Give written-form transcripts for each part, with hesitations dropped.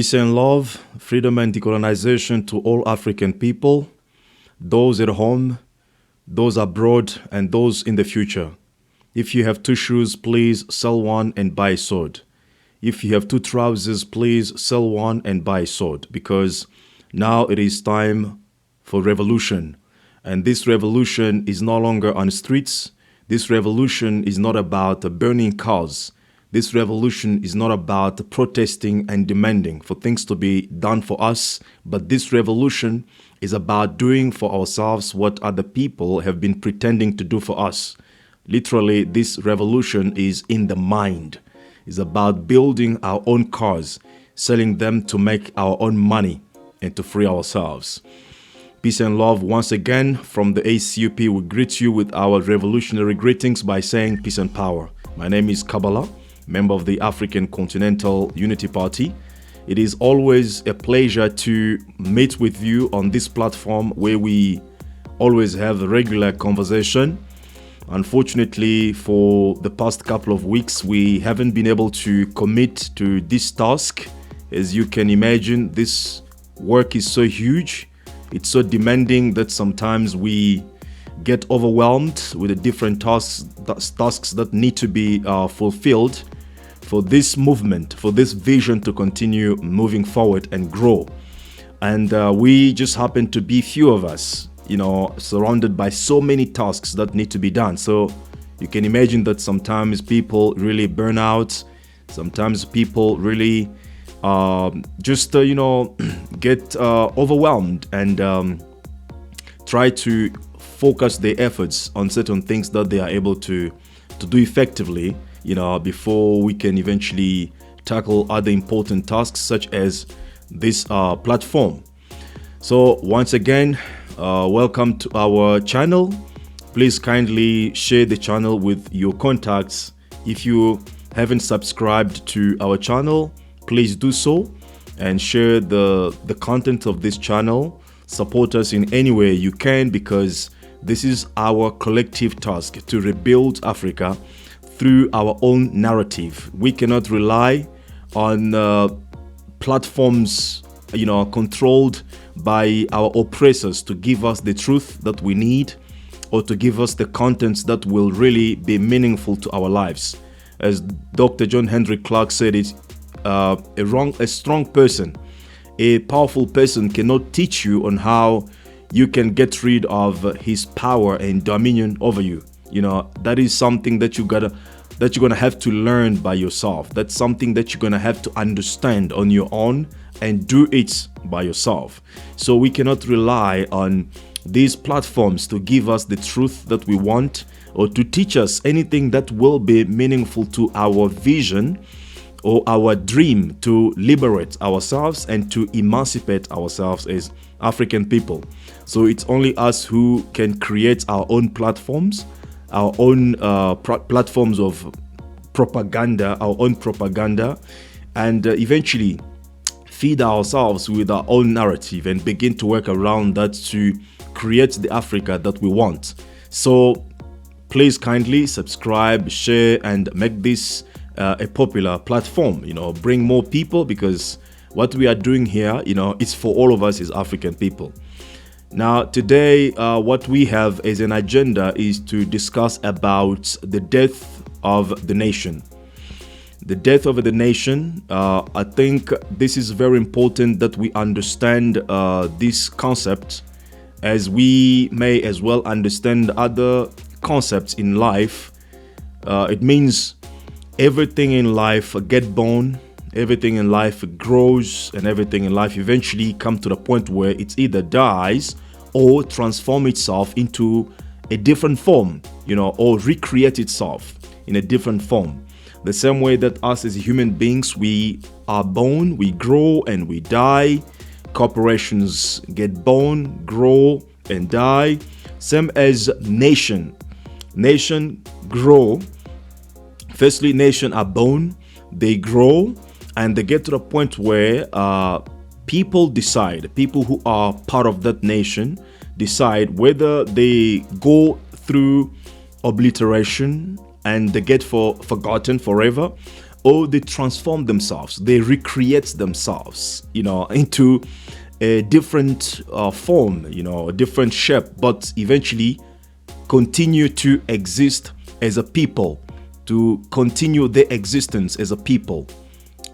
Peace and love, freedom and decolonization to all African people, those at home, those abroad, and those in the future. If you have two shoes, please sell one and buy a sword. If you have two trousers, please sell one and buy a sword, because now it is time for revolution. And this revolution is no longer on the streets. This revolution is not about burning cars. This revolution is not about protesting and demanding for things to be done for us, but this revolution is about doing for ourselves what other people have been pretending to do for us. Literally, this revolution is in the mind. It's about building our own cars, selling them to make our own money and to free ourselves. Peace and love once again from the ACUP. We greet you with our revolutionary greetings by saying peace and power. My name is Kabbalah, member of the African Continental Unity Party. It is always a pleasure to meet with you on this platform where we always have a regular conversation. Unfortunately, for the past couple of weeks, we haven't been able to commit to this task. As you can imagine, this work is so huge. It's so demanding that sometimes we get overwhelmed with the different tasks that need to be fulfilled for this movement, for this vision to continue moving forward and grow. And we just happen to be few of us, surrounded by so many tasks that need to be done. So you can imagine that sometimes people really burn out. Sometimes people really get overwhelmed and try to focus their efforts on certain things that they are able to do effectively, before we can eventually tackle other important tasks such as this platform. So once again, welcome to our channel. Please kindly share the channel with your contacts. If you haven't subscribed to our channel, please do so and share the content of this channel. Support us in any way you can, because this is our collective task to rebuild Africa through our own narrative. We cannot rely on platforms, controlled by our oppressors to give us the truth that we need, or to give us the contents that will really be meaningful to our lives. As Dr. John Henry Clarke said it, a strong person, a powerful person cannot teach you on how you can get rid of his power and dominion over you. That is something that you're gonna have to learn by yourself. That's something that you're gonna have to understand on your own and do it by yourself. So we cannot rely on these platforms to give us the truth that we want, or to teach us anything that will be meaningful to our vision or our dream to liberate ourselves and to emancipate ourselves as African people. So it's only us who can create our own platforms, our own platforms of propaganda, our own propaganda, and eventually feed ourselves with our own narrative and begin to work around that to create the Africa that we want. So please kindly subscribe, share, and make this a popular platform. Bring more people, because what we are doing here, it's for all of us as African people. Now, today, what we have as an agenda is to discuss about the death of the nation. The death of the nation. I think this is very important that we understand this concept, as we may as well understand other concepts in life. It means everything in life get born, everything in life grows, and everything in life eventually come to the point where it either dies or transform itself into a different form, or recreate itself in a different form. The same way that us as human beings, we are born, we grow, and we die. Corporations get born, grow, and die. Same as nation grow. Firstly, nation are born, they grow, and they get to the point where people who are part of that nation decide whether they go through obliteration and they get forgotten forever, or they transform themselves, they recreate themselves, into a different form, a different shape, but eventually continue to exist as a people, to continue their existence as a people.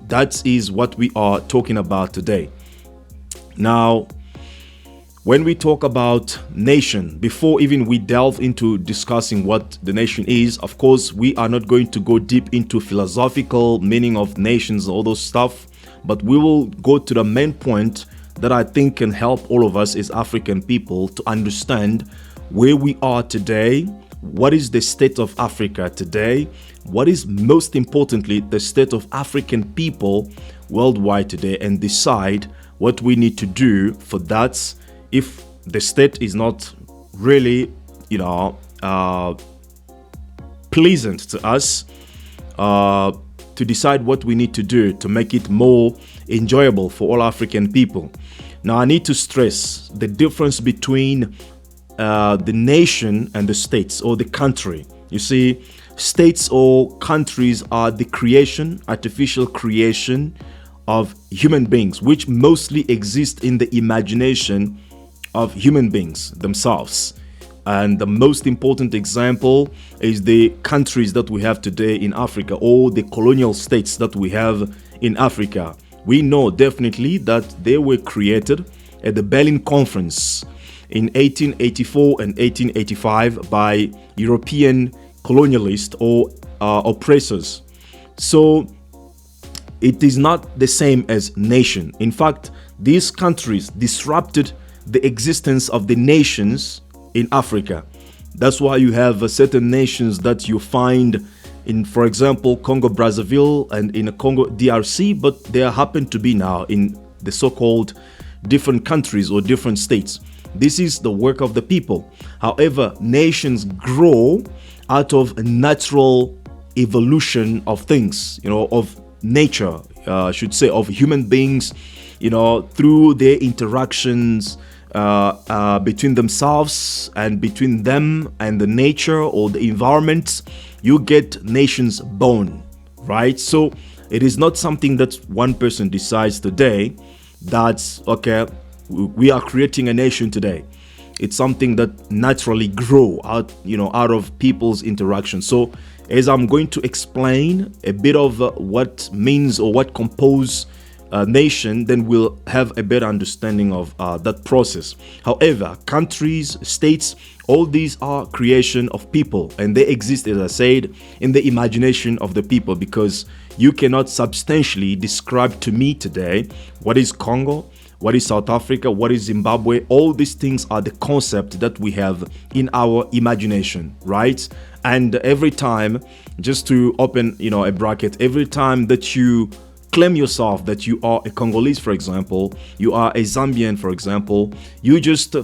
That is what we are talking about today. Now, when we talk about nation, before even we delve into discussing what the nation is, of course, we are not going to go deep into philosophical meaning of nations and all those stuff, but we will go to the main point that I think can help all of us as African people to understand where we are today, what is the state of Africa today, what is most importantly the state of African people worldwide today, and decide what we need to do for that if the state is not really, pleasant to us, to decide what we need to do to make it more enjoyable for all African people. Now, I need to stress the difference between the nation and the states or the country. You see, states or countries are the creation, artificial creation of human beings, which mostly exist in the imagination of human beings themselves. And the most important example is the countries that we have today in Africa, or the colonial states that we have in Africa. We know definitely that they were created at the Berlin Conference in 1884 and 1885 by European colonialists or oppressors. So it is not the same as nation. In fact, these countries disrupted the existence of the nations in Africa. That's why you have certain nations that you find in, for example, Congo Brazzaville and in Congo DRC, but they happen to be now in the so-called different countries or different states. This is the work of the people. However, nations grow out of a natural evolution of things, of nature, I should say, of human beings, through their interactions between themselves and between them and the nature or the environment. You get nations born, right? So it is not something that one person decides today that's okay, we are creating a nation today. It's something that naturally grow out, out of people's interaction. So as I'm going to explain a bit of what means or what compose a nation, then we'll have a better understanding of that process. However, countries, states, all these are creation of people, and they exist, as I said, in the imagination of the people, because you cannot substantially describe to me today what is Congo, what is South Africa, what is Zimbabwe. All these things are the concept that we have in our imagination, right? And every time, just to open, a bracket, every time that you claim yourself that you are a Congolese, for example, you are a Zambian, for example, you just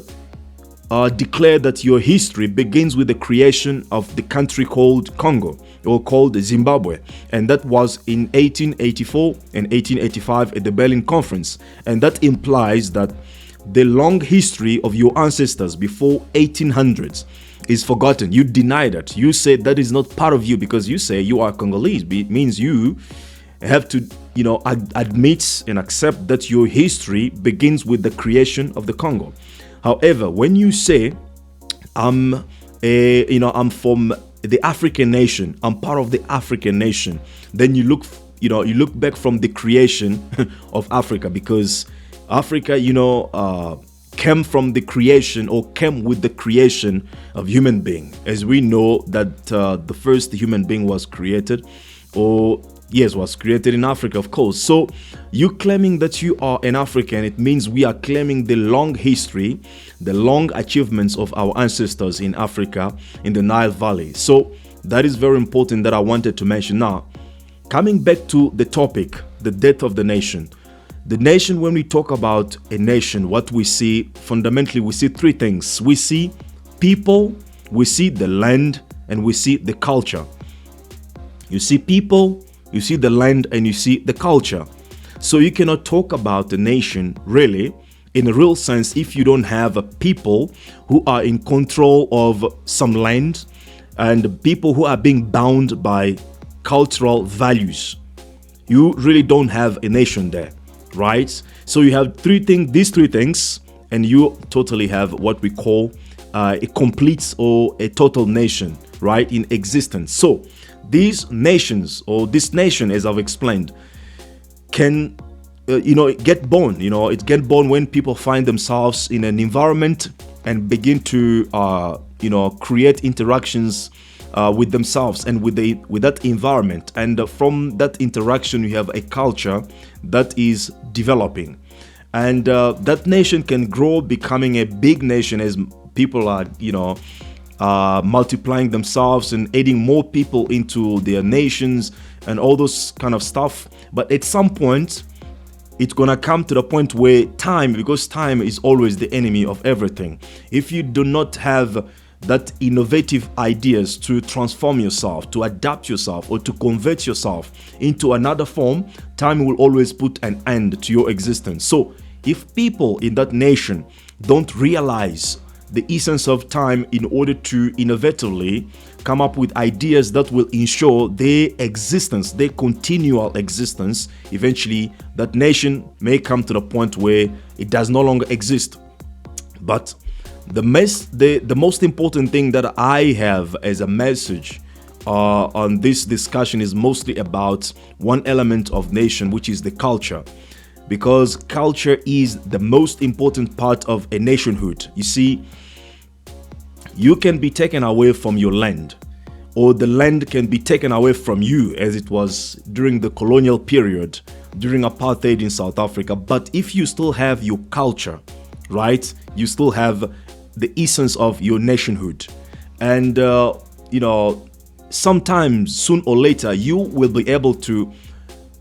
declare that your history begins with the creation of the country called Congo or called Zimbabwe, and that was in 1884 and 1885 at the Berlin Conference. And that implies that the long history of your ancestors before 1800s is forgotten. You deny that. You say that is not part of you because you say you are Congolese. It means you have to admit and accept that your history begins with the creation of the Congo. However, when you say I'm from the African nation, I'm part of the African nation, then you look back from the creation of Africa, because Africa came from the creation or came with the creation of human being, as we know that the first human being was created, was created in Africa, of course. So you claiming that you are an African, it means we are claiming the long history, the long achievements of our ancestors in Africa, in the Nile Valley. So that is very important that I wanted to mention. Now, coming back to the topic, the death of the nation. The nation, when we talk about a nation, what we see, fundamentally, we see three things. We see people, we see the land, and we see the culture. You see people, you see the land, and you see the culture. So you cannot talk about the nation really in a real sense if you don't have a people who are in control of some land and people who are being bound by cultural values. you really don't have a nation there, right? So you have these three things, and you totally have what we call a complete or a total nation, right, in existence. So these nations, or this nation, as I've explained, can get born. It get born when people find themselves in an environment and begin to create interactions with themselves and with that environment. And from that interaction, you have a culture that is developing, and that nation can grow, becoming a big nation as people are multiplying themselves and adding more people into their nations and all those kind of stuff. But at some point, it's gonna come to the point where because time is always the enemy of everything. If you do not have that innovative ideas to transform yourself, to adapt yourself, or to convert yourself into another form, time will always put an end to your existence. So if people in that nation don't realize the essence of time in order to innovatively come up with ideas that will ensure their existence, their continual existence, eventually that nation may come to the point where it does no longer exist. But the most important thing that I have as a message on this discussion is mostly about one element of nation, which is the culture. Because culture is the most important part of a nationhood. You see, you can be taken away from your land, or the land can be taken away from you, as it was during the colonial period, during apartheid in South Africa. But if you still have your culture, right, you still have the essence of your nationhood. And sometimes, soon or later, you will be able to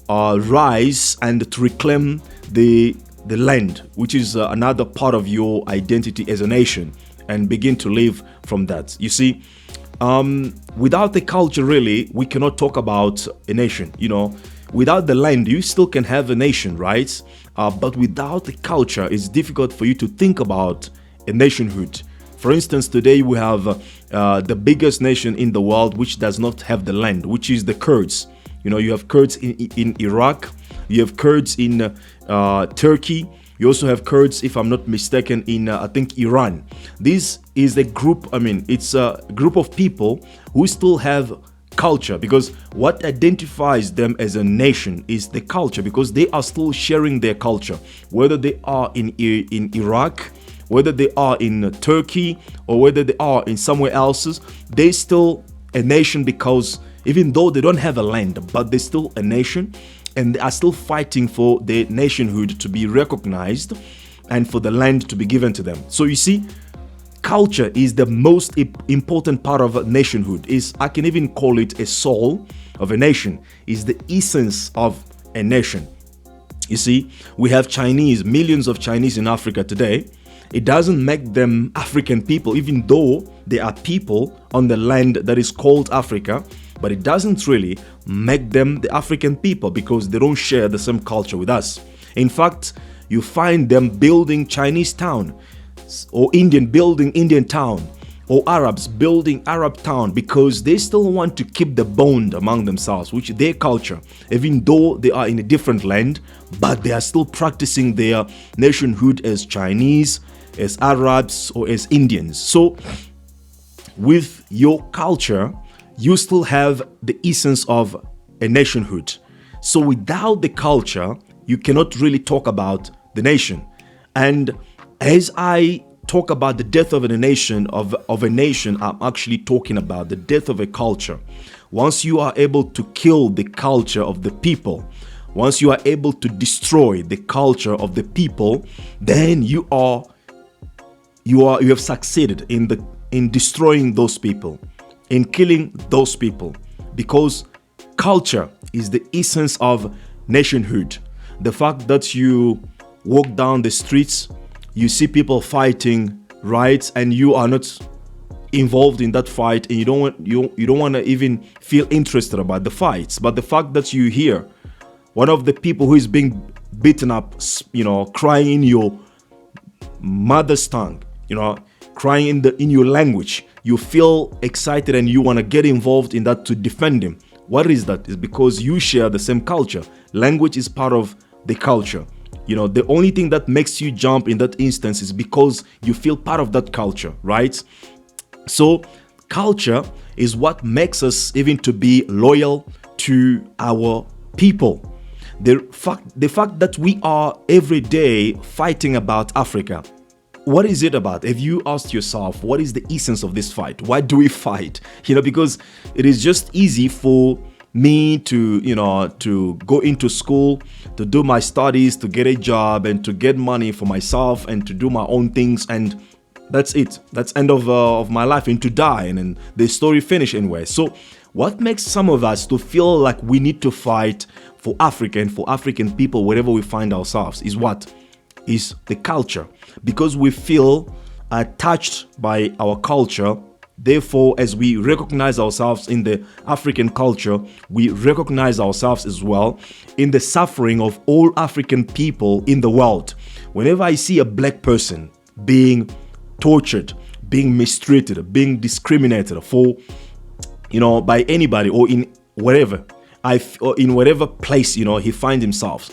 rise and to reclaim the land, which is another part of your identity as a nation, and begin to live from that. You see, without the culture, really, we cannot talk about a nation. Without the land, you still can have a nation, right? But without the culture, it's difficult for you to think about a nationhood. For instance, today we have the biggest nation in the world which does not have the land, which is the Kurds. You have Kurds in Iraq, you have Kurds in Turkey, you also have Kurds, if I'm not mistaken, in I think Iran. This is a group, it's a group of people who still have culture, because what identifies them as a nation is the culture, because they are still sharing their culture, whether they are in Iraq, whether they are in Turkey, or whether they are in somewhere else. They still a nation, because even though they don't have a land, but they're still a nation, and they are still fighting for their nationhood to be recognized and for the land to be given to them. So you see, culture is the most important part of a nationhood. I can even call it a soul of a nation, is the essence of a nation. You see, we have millions of Chinese in Africa today. It doesn't make them African people, even though they are people on the land that is called Africa. But it doesn't really make them the African people, because they don't share the same culture with us. In fact, you find them building Chinese town, or Indian building Indian town, or Arabs building Arab town, because they still want to keep the bond among themselves, which is their culture, even though they are in a different land, but they are still practicing their nationhood as Chinese, as Arabs, or as Indians. So with your culture, you still have the essence of a nationhood. So without the culture, you cannot really talk about the nation. And as I talk about the death of a nation, I'm actually talking about the death of a culture. Once you are able to kill the culture of the people, once you are able to destroy the culture of the people, then you have succeeded in destroying those people, in killing those people, because culture is the essence of nationhood. The fact that you walk down the streets, you see people fighting, right, and you are not involved in that fight, and you don't want to even feel interested about the fights. But the fact that you hear one of the people who is being beaten up, crying in your mother's tongue, crying in your language, you feel excited and you want to get involved in that to defend him. What is that? It's because you share the same culture. Language is part of the culture. The only thing that makes you jump in that instance is because you feel part of that culture, right? So culture is what makes us even to be loyal to our people. The fact that we are every day fighting about Africa, what is it about? Have you asked yourself, what is the essence of this fight? Why do we fight? Because it is just easy for me to go into school, to do my studies, to get a job, and to get money for myself, and to do my own things, and that's it. That's end of my life, and to die, and then the story finish anyway. So what makes some of us to feel like we need to fight for Africa and for African people wherever we find ourselves is what? Is the culture. Because we feel attached by our culture. Therefore, as we recognize ourselves in the African culture, we recognize ourselves as well in the suffering of all African people in the world. Whenever I see a black person being tortured, being mistreated, being discriminated for, by anybody, or in wherever, or in whatever place, he finds himself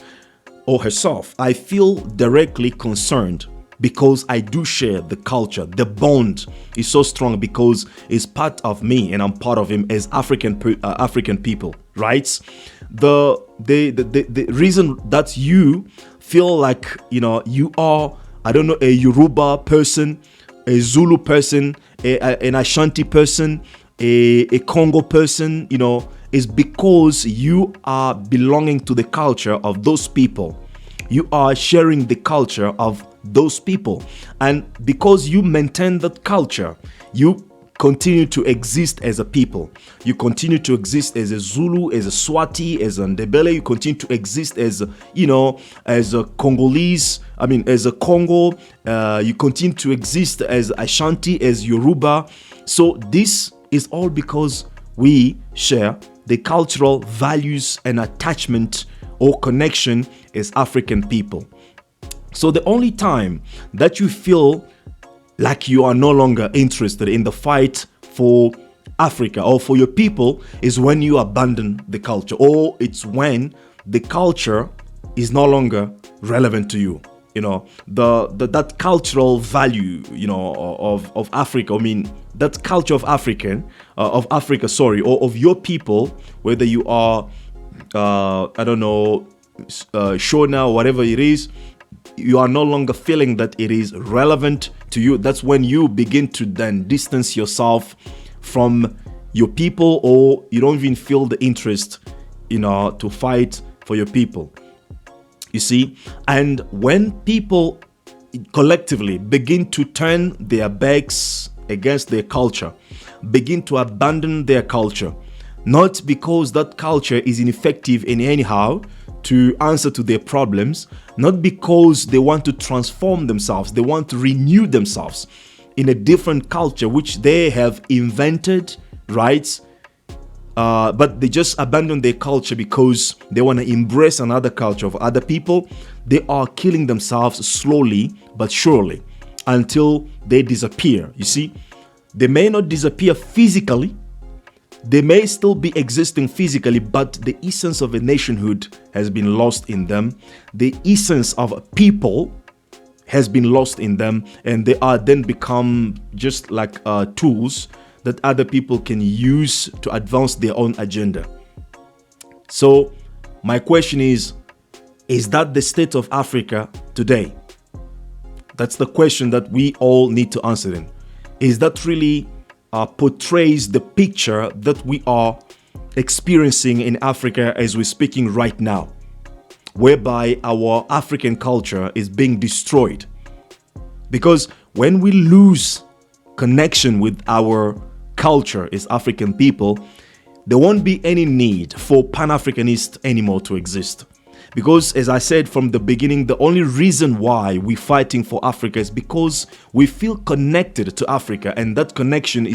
or herself, I feel directly concerned, because I do share the culture. The bond is so strong because it's part of me and I'm part of him as African people, right? The reason that you feel like you are, I don't know, a Yoruba person, a Zulu person, an Ashanti person, a Congo person, is because you are belonging to the culture of those people. You are sharing the culture of those people, and because you maintain that culture, you continue to exist as a people. You continue to exist as a Zulu, as a Swati, as a Ndebele. You continue to exist as as a Congolese. As a Congo. You continue to exist as Ashanti, as Yoruba. So this is all because we share the cultural values and attachment or connection as African people. So the only time that you feel like you are no longer interested in the fight for Africa or for your people is when you abandon the culture, or it's when the culture is no longer relevant to you. That cultural value, of Africa. That culture of Africa, or of your people, whether you are, Shona or whatever it is, you are no longer feeling that it is relevant to you. That's when you begin to then distance yourself from your people, or you don't even feel the interest, to fight for your people. You see, and when people collectively begin to turn their backs against their culture, begin to abandon their culture, not because that culture is ineffective in anyhow to answer to their problems, not because they want to transform themselves, they want to renew themselves in a different culture which they have invented, right? But they just abandon their culture because they want to embrace another culture of other people. They are killing themselves slowly but surely until they disappear. You see, they may not disappear physically. They may still be existing physically, but the essence of a nationhood has been lost in them. The essence of a people has been lost in them, and they are then become just like tools that other people can use to advance their own agenda. So my question is that the state of Africa today? That's the question that we all need to answer in. Is that really portrays the picture that we are experiencing in Africa as we're speaking right now, whereby our African culture is being destroyed? Because when we lose connection with our culture as African people, there won't be any need for Pan-Africanists anymore to exist. Because as I said from the beginning, the only reason why we're fighting for Africa is because we feel connected to Africa, and that connection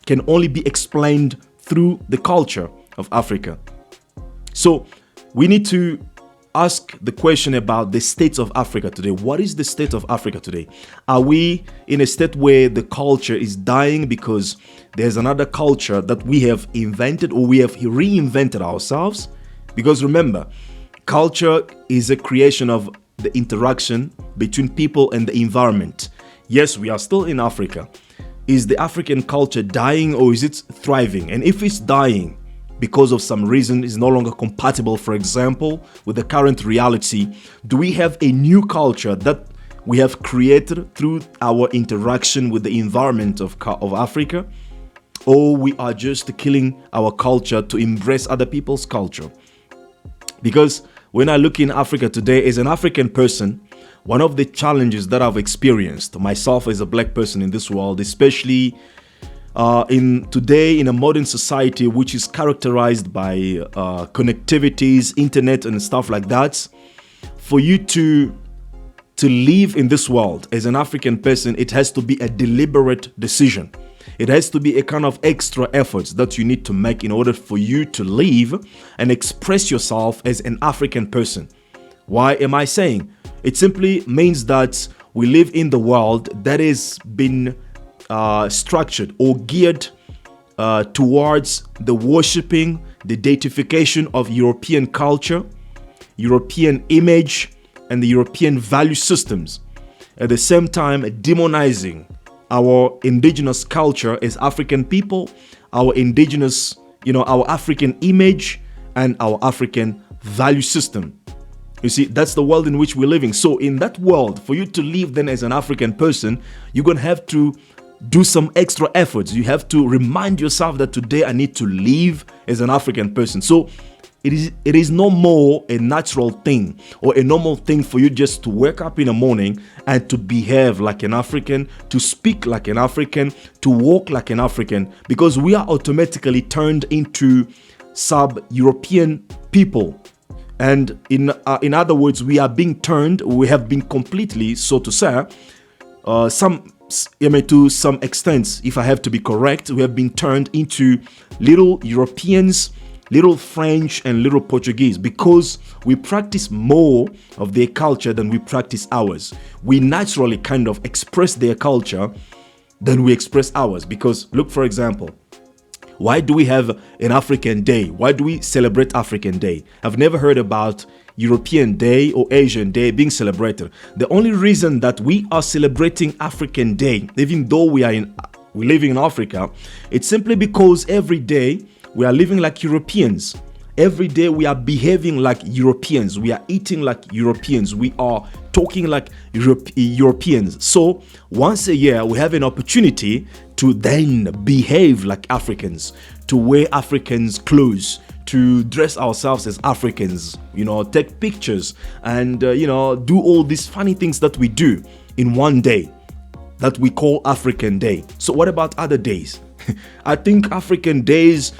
can only be explained through the culture of Africa. So we need to ask the question about the state of Africa today. What is the state of Africa today? Are we in a state where the culture is dying because there's another culture that we have invented, or we have reinvented ourselves? Because remember, culture is a creation of the interaction between people and the environment. Yes, we are still in Africa. Is the African culture dying, or is it thriving? And if it's dying because of some reason, is no longer compatible, for example, with the current reality, do we have a new culture that we have created through our interaction with the environment of Africa? Or we are just killing our culture to embrace other people's culture? Because when I look in Africa today, as an African person, one of the challenges that I've experienced myself as a black person in this world, especially in a modern society which is characterized by connectivities, internet and stuff like that, for you to live in this world as an African person, it has to be a deliberate decision. It has to be a kind of extra efforts that you need to make in order for you to live and express yourself as an African person. Why am I saying? It simply means that we live in the world that has been structured or geared towards the worshipping, the deification of European culture, European image, and the European value systems. At the same time, demonizing our indigenous culture as African people, our indigenous, our African image, and our African value system. You see, that's the world in which we're living. So in that world, for you to live then as an African person, you're going to have to do some extra efforts. You have to remind yourself that today I need to live as an African person. So it is no more a natural thing or a normal thing for you just to wake up in the morning and to behave like an African, to speak like an African, to walk like an African, because we are automatically turned into sub-European people. And in other words, we have been completely, so to say, to some extent, if I have to be correct, we have been turned into little Europeans, little French and little Portuguese, because we practice more of their culture than we practice ours. We naturally kind of express their culture than we express ours. Because look, for example, why do we have an African Day? Why do we celebrate African Day? I've never heard about European Day or Asian Day being celebrated. The only reason that we are celebrating African Day, even though we're living in Africa, it's simply because every day we are living like Europeans. Every day we are behaving like Europeans. We are eating like Europeans. We are talking like Europeans. So once a year we have an opportunity to then behave like Africans, to wear Africans clothes, to dress ourselves as Africans, take pictures and, do all these funny things that we do in one day that we call African Day. So what about other days? I think African days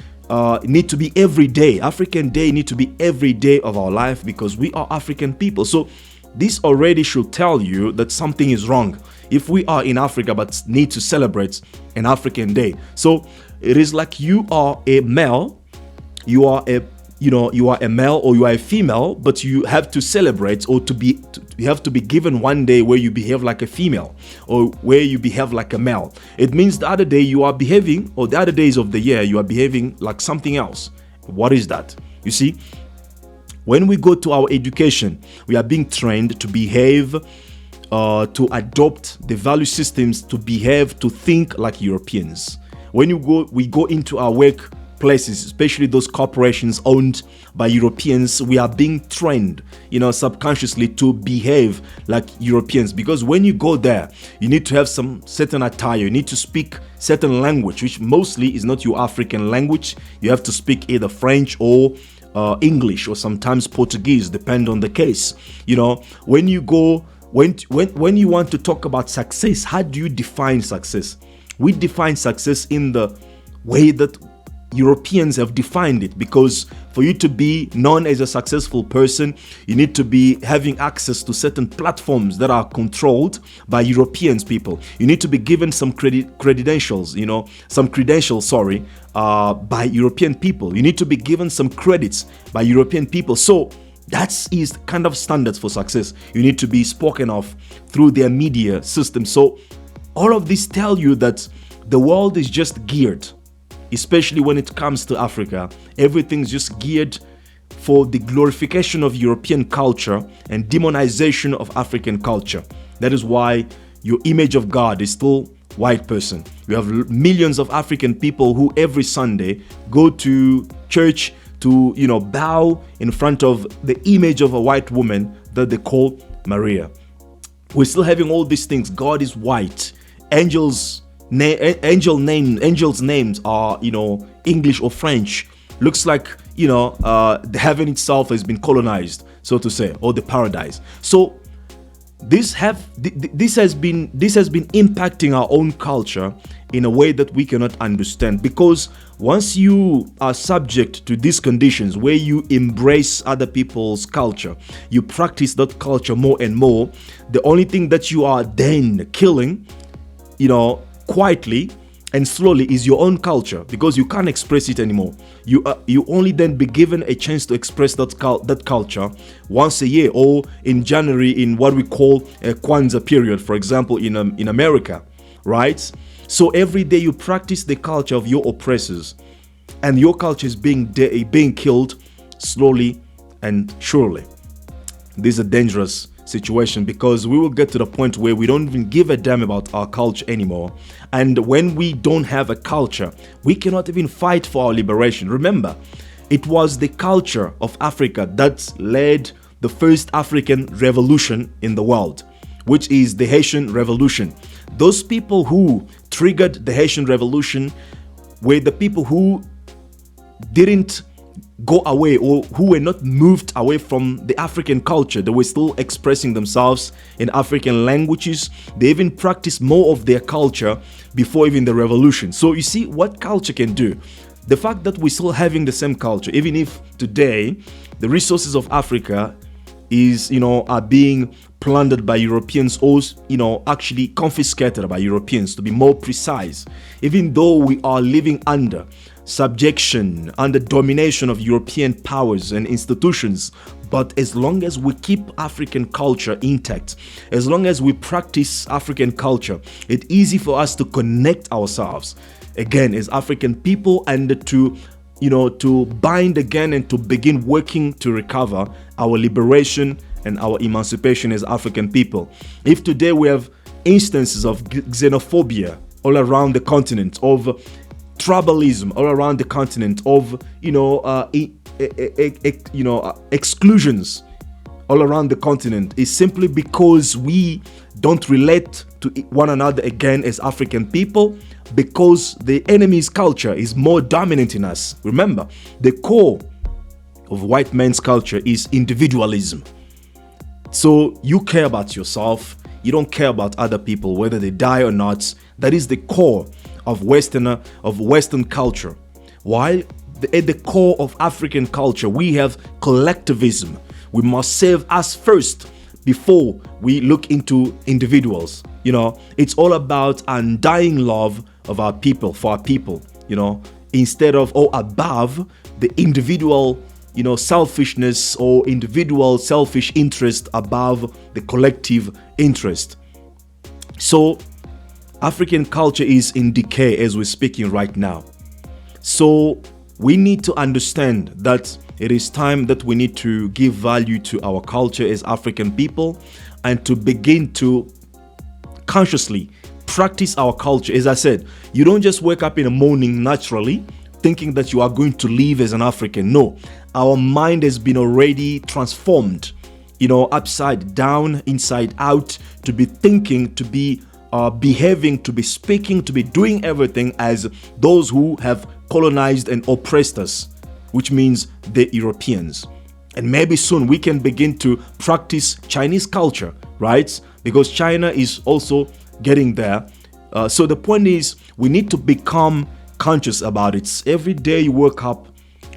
need to be every day. African Day need to be every day of our life because we are African people. So this already should tell you that something is wrong if we are in Africa but need to celebrate an African Day. So it is like you are a male, you are a male or you are a female, but you have to celebrate or you have to be given one day where you behave like a female or where you behave like a male. It means the other day you are behaving, or the other days of the year you are behaving like something else. What is that? You see, when we go to our education, we are being trained to behave, to adopt the value systems, to behave, to think like Europeans. When we go into our workplaces, especially those corporations owned by Europeans, we are being trained, subconsciously to behave like Europeans. Because when you go there, you need to have some certain attire, you need to speak certain language, which mostly is not your African language. You have to speak either French or English, or sometimes Portuguese, depend on the case. When you want to talk about success, how do you define success? We define success in the way that Europeans have defined it, because for you to be known as a successful person, you need to be having access to certain platforms that are controlled by Europeans people. You need to be given some credentials by European people. You need to be given some credits by European people. So That's is kind of standards for success. You need to be spoken of through their media system. So all of this tell you that the world is just geared, especially when it comes to Africa. Everything's just geared for the glorification of European culture and demonization of African culture. That is why your image of God is still white person. You have millions of African people who every Sunday go to church to, bow in front of the image of a white woman that they call Maria. We're still having all these things. God is white. Angels' names are, English or French. Looks like, the heaven itself has been colonized, so to say, or the paradise. So this has been impacting our own culture in a way that we cannot understand, because once you are subject to these conditions where you embrace other people's culture, you practice that culture more and more, the only thing that you are then killing, quietly and slowly, is your own culture, because you can't express it anymore. You only then be given a chance to express that culture once a year, or in January, in what we call a Kwanzaa period, for example, in America, right? So every day you practice the culture of your oppressors, and your culture is being killed slowly and surely. This is a dangerous situation, because we will get to the point where we don't even give a damn about our culture anymore. And when we don't have a culture, we cannot even fight for our liberation. Remember, it was the culture of Africa that led the first African revolution in the world, which is the Haitian Revolution. Those people who triggered the Haitian Revolution were the people who didn't go away, or who were not moved away from the African culture. They were still expressing themselves in African languages. They even practiced more of their culture before even the revolution. So you see what culture can do. The fact that we're still having the same culture, even if today the resources of Africa are being plundered by Europeans, or actually confiscated by Europeans, to be more precise. Even though we are living under subjection, under domination of European powers and institutions, but as long as we keep African culture intact, as long as we practice African culture, it's easy for us to connect ourselves again as African people, and to bind again and to begin working to recover our liberation and our emancipation as African people. If today we have instances of xenophobia all around the continent, of tribalism all around the continent, of exclusions all around the continent, is simply because we don't relate to one another again as African people, because the enemy's culture is more dominant in us. Remember, the core of white man's culture is individualism. So you care about yourself, you don't care about other people, whether they die or not. That is the core of Western culture. While at the core of African culture, we have collectivism. We must save us first before we look into individuals. It's all about undying love of our people, for our people, instead of or above the individual, selfishness, or individual selfish interest above the collective interest. So African culture is in decay as we're speaking right now. So we need to understand that it is time that we need to give value to our culture as African people, and to begin to consciously practice our culture. As I said, you don't just wake up in the morning naturally thinking that you are going to live as an African. No, our mind has been already transformed, upside down, inside out, to be thinking, to be behaving, to be speaking, to be doing everything as those who have colonized and oppressed us, which means the Europeans. And maybe soon we can begin to practice Chinese culture, right? Because China is also getting there. So the point is, we need to become conscious about it. Every day you wake up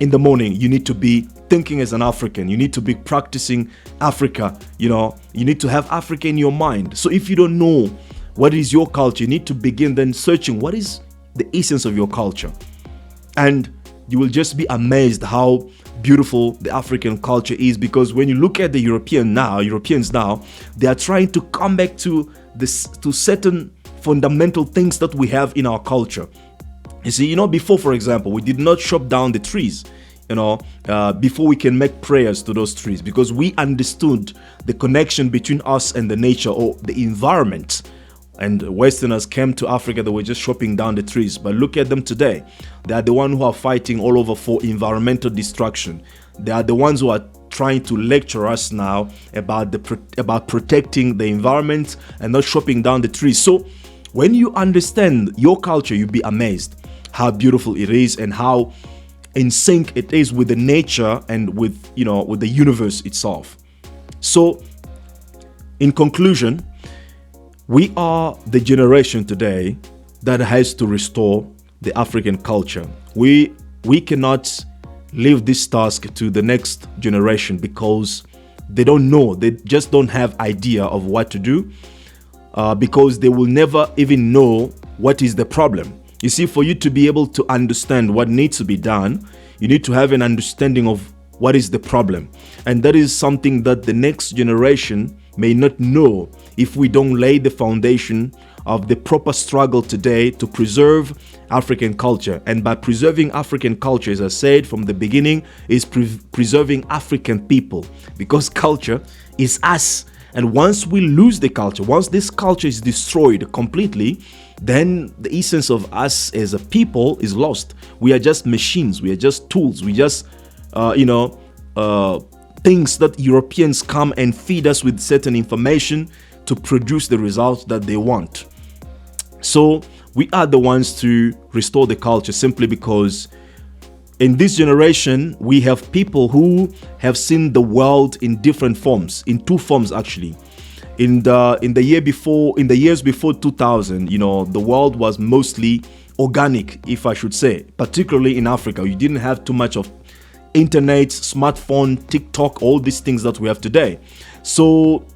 in the morning, you need to be thinking as an African. You need to be practicing Africa. You need to have Africa in your mind. So if you don't know what is your culture, you need to begin then searching what is the essence of your culture. And you will just be amazed how beautiful the African culture is. Because when you look at the Europeans now, they are trying to come back to this, to certain fundamental things that we have in our culture. You see, before, for example, we did not chop down the trees, before we can make prayers to those trees, because we understood the connection between us and the nature or the environment. And Westerners came to Africa, they were just chopping down the trees. But look at them today. They are the ones who are fighting all over for environmental destruction. They are the ones who are trying to lecture us now about protecting the environment and not chopping down the trees. So when you understand your culture, you'll be amazed how beautiful it is and how in sync it is with the nature and with the universe itself. So in conclusion, we are the generation today that has to restore the African culture. We cannot leave this task to the next generation because they don't know, they just don't have idea of what to do, because they will never even know what is the problem. You see, for you to be able to understand what needs to be done, you need to have an understanding of what is the problem. And that is something that the next generation may not know if we don't lay the foundation of the proper struggle today to preserve African culture. And by preserving African culture, as I said from the beginning, is preserving African people, because culture is us. And once we lose the culture, once this culture is destroyed completely, then the essence of us as a people is lost. We are just machines, we are just tools, we just things that Europeans come and feed us with certain information to produce the results that they want. So we are the ones to restore the culture, simply because in this generation we have people who have seen the world in different forms, in two forms actually. In the years before 2000, the world was mostly organic, if I should say, particularly in Africa. You didn't have too much of internet, smartphone, TikTok, all these things that we have today. So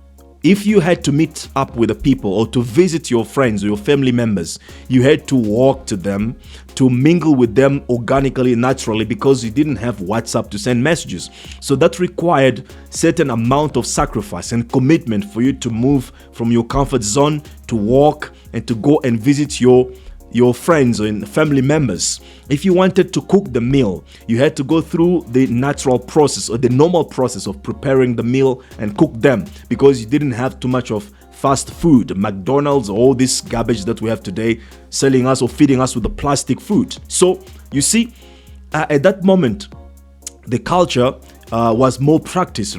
if you had to meet up with the people or to visit your friends or your family members, you had to walk to them, to mingle with them organically, naturally, because you didn't have WhatsApp to send messages. So that required certain amount of sacrifice and commitment for you to move from your comfort zone to walk and to go and visit your friends and family members. If you wanted to cook the meal, you had to go through the natural process or the normal process of preparing the meal and cook them, because you didn't have too much of fast food, McDonald's, all this garbage that we have today selling us or feeding us with the plastic food. So you see, at that moment, the culture was more practiced,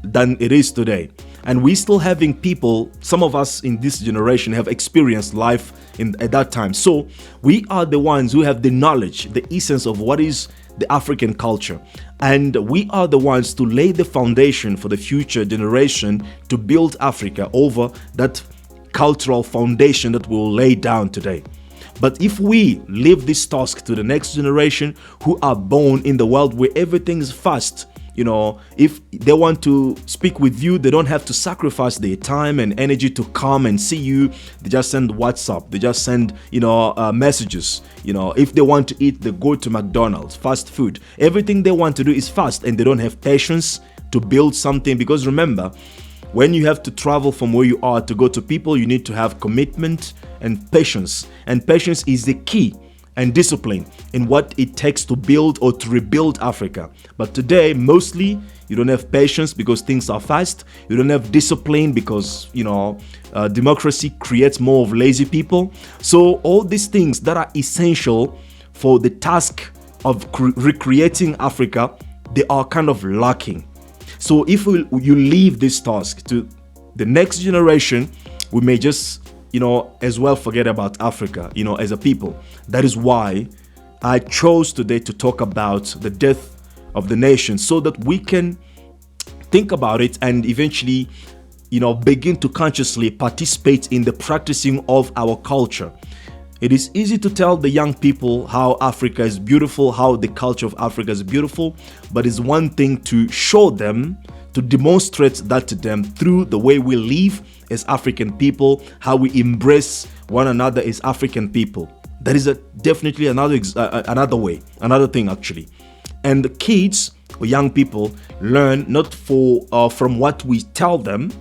than it is today. And we still having people, some of us in this generation have experienced life at that time. So we are the ones who have the knowledge, the essence of what is the African culture. And we are the ones to lay the foundation for the future generation to build Africa over that cultural foundation that we will lay down today. But if we leave this task to the next generation who are born in the world where everything is fast, if they want to speak with you, they don't have to sacrifice their time and energy to come and see you. They just send WhatsApp, they just send messages. If they want to eat, they go to McDonald's, fast food. Everything they want to do is fast, and they don't have patience to build something. Because remember, when you have to travel from where you are to go to people, you need to have commitment and patience. And patience is the key, and discipline in what it takes to build or to rebuild Africa. But today, mostly, you don't have patience because things are fast. You don't have discipline because, democracy creates more of lazy people. So all these things that are essential for the task of recreating Africa, they are kind of lacking. So if you leave this task to the next generation, we may just as well forget about Africa, as a people. That is why I chose today to talk about the death of the nation, so that we can think about it and eventually, begin to consciously participate in the practicing of our culture. It is easy to tell the young people how Africa is beautiful, how the culture of Africa is beautiful, but it's one thing to show them, to demonstrate that to them through the way we live as African people, how we embrace one another as African people. That is definitely another way, another thing actually. And the kids or young people learn not from what we tell them,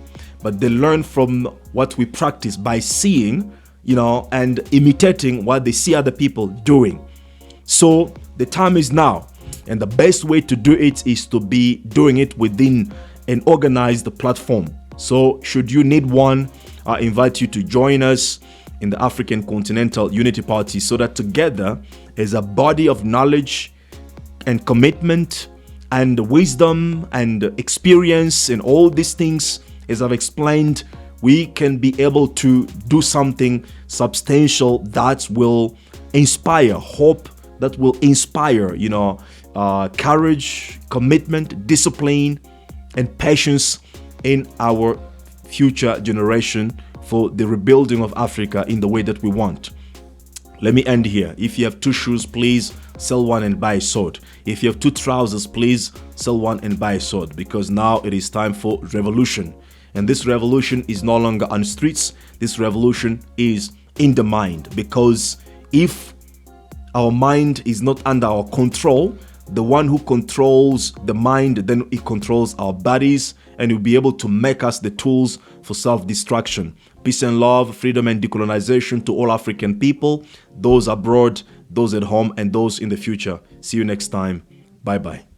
but they learn from what we practice by seeing, and imitating what they see other people doing. So the time is now, and the best way to do it is to be doing it within an organized platform. So should you need one, I invite you to join us in the African Continental Unity Party, so that together, as a body of knowledge and commitment and wisdom and experience and all these things, as I've explained, we can be able to do something substantial that will inspire hope, that will inspire, courage, commitment, discipline, and patience in our future generation for the rebuilding of Africa in the way that we want. Let me end here. If you have 2 shoes, please sell one and buy a sword. If you have 2 trousers, please sell one and buy a sword, because now it is time for revolution. And this revolution is no longer on streets. This revolution is in the mind, because if our mind is not under our control, the one who controls the mind, then it controls our bodies, and will be able to make us the tools for self-destruction. Peace and love, freedom and decolonization to all African people, those abroad, those at home, and those in the future. See you next time. Bye-bye.